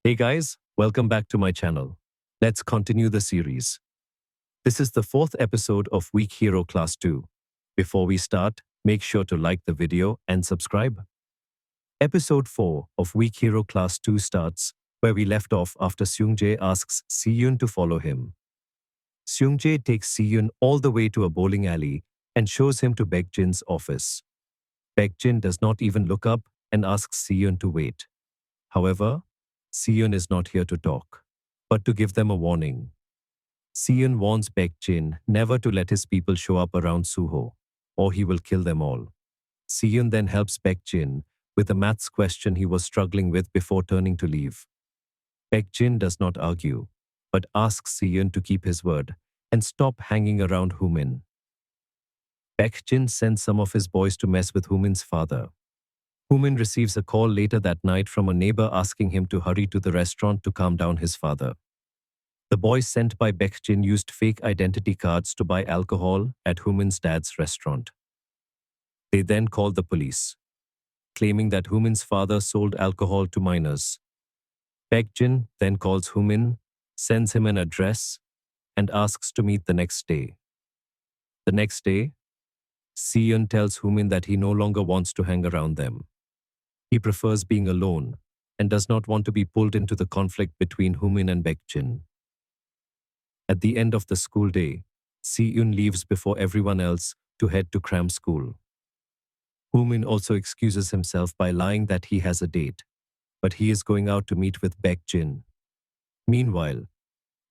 Hey guys, welcome back to my channel. Let's continue the series. This is the fourth episode of Weak Hero Class 2. Before we start, make sure to like the video and subscribe. Episode 4 of Weak Hero Class 2 starts where we left off after Seungjae asks Siyun to follow him. Seungjae takes Siyun all the way to a bowling alley and shows him to Baekjin's office. Baekjin does not even look up and asks Siyun to wait. However, Siyun is not here to talk, but to give them a warning. Siyun warns Baekjin never to let his people show up around Suho, or he will kill them all. Siyun then helps Baekjin with a maths question he was struggling with before turning to leave. Baekjin does not argue, but asks Siyun to keep his word and stop hanging around Hoomin. Baekjin sends some of his boys to mess with Hoomin's father. Hoomin receives a call later that night from a neighbor asking him to hurry to the restaurant to calm down his father. The boys sent by Baekjin used fake identity cards to buy alcohol at Hoomin's dad's restaurant. They then called the police, claiming that Hoomin's father sold alcohol to minors. Baekjin then calls Hoomin, sends him an address, and asks to meet the next day. The next day, Siyun tells Hoomin that he no longer wants to hang around them. He prefers being alone and does not want to be pulled into the conflict between Hoomin and Baekjin. At the end of the school day, Siyun leaves before everyone else to head to cram school. Hoomin also excuses himself by lying that he has a date, but he is going out to meet with Baekjin. Meanwhile,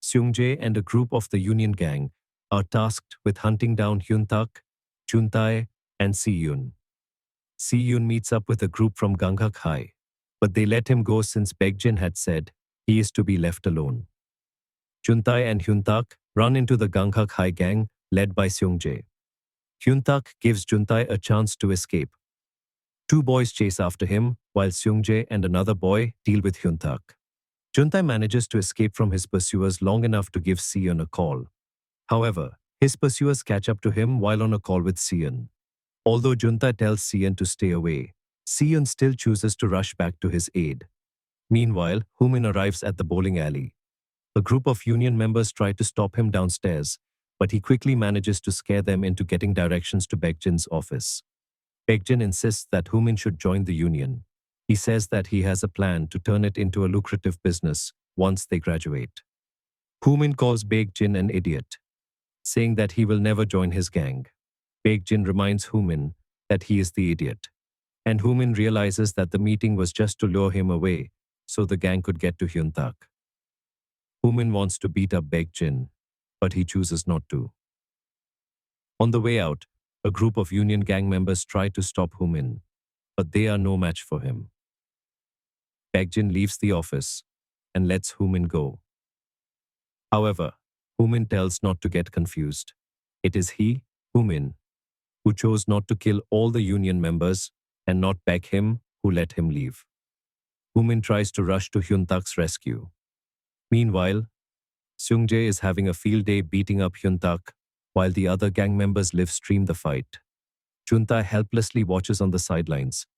Seungjae and a group of the Union gang are tasked with hunting down Hyuntak, Juntae, and Siyun. Siyun meets up with a group from Ganghak High, but they let him go since Baekjin had said he is to be left alone. Juntae and Hyuntak run into the Ganghak High gang led by Seungjae. Hyuntak gives Juntae a chance to escape. Two boys chase after him while Seungjae and another boy deal with Hyuntak. Juntae manages to escape from his pursuers long enough to give Siyun a call. However, his pursuers catch up to him while on a call with Siyun. Although Juntae tells Siyun to stay away, Siyun still chooses to rush back to his aid. Meanwhile, Hoomin arrives at the bowling alley. A group of Union members try to stop him downstairs, but he quickly manages to scare them into getting directions to Baekjin's office. Baekjin insists that Hoomin should join the Union. He says that he has a plan to turn it into a lucrative business once they graduate. Hoomin calls Baekjin an idiot, saying that he will never join his gang. Baekjin reminds Hoomin that he is the idiot, and Hoomin realizes that the meeting was just to lure him away so the gang could get to Hyuntak. Hoomin wants to beat up Baekjin, but he chooses not to. On the way out, a group of Union gang members try to stop Hoomin, but they are no match for him. Baekjin leaves the office and lets Hoomin go. However, Hoomin tells not to get confused. It is he, Hoomin, who chose not to kill all the Union members and not Baek-him who let him leave. Hoomin tries to rush to Hyuntak's rescue. Meanwhile, Seungjae is having a field day beating up Hyuntak while the other gang members live stream the fight. Juntae helplessly watches on the sidelines.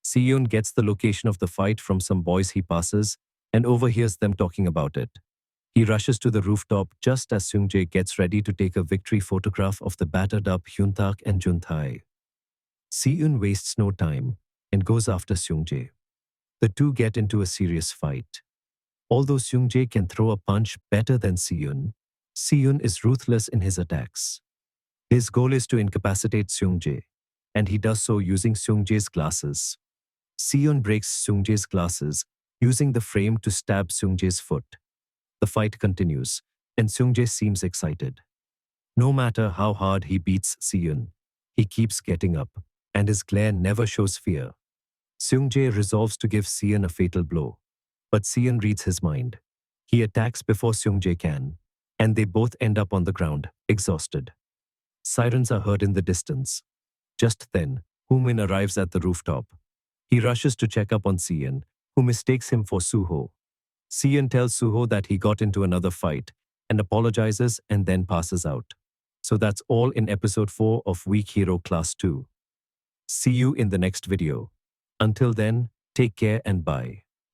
Siyun gets the location of the fight from some boys he passes and overhears them talking about it. He rushes to the rooftop just as Seungjae gets ready to take a victory photograph of the battered up Hyuntak and Juntae. Siyun wastes no time and goes after Seungjae. The two get into a serious fight. Although Seungjae can throw a punch better than Siyun, Siyun is ruthless in his attacks. His goal is to incapacitate Seungjae, and he does so using Seungjae's glasses. Siyun breaks Seungjae's glasses, using the frame to stab Seungjae's foot. The fight continues, and Seungjae seems excited. No matter how hard he beats Siyun, he keeps getting up, and his glare never shows fear. Seungjae resolves to give Siyun a fatal blow, but Siyun reads his mind. He attacks before Seungjae can, and they both end up on the ground, exhausted. Sirens are heard in the distance. Just then, Hoomin arrives at the rooftop. He rushes to check up on Siyun, who mistakes him for Suho. Siyun tells Suho that he got into another fight and apologizes and then passes out. So that's all in episode 4 of Weak Hero Class 2. See you in the next video. Until then, take care and bye.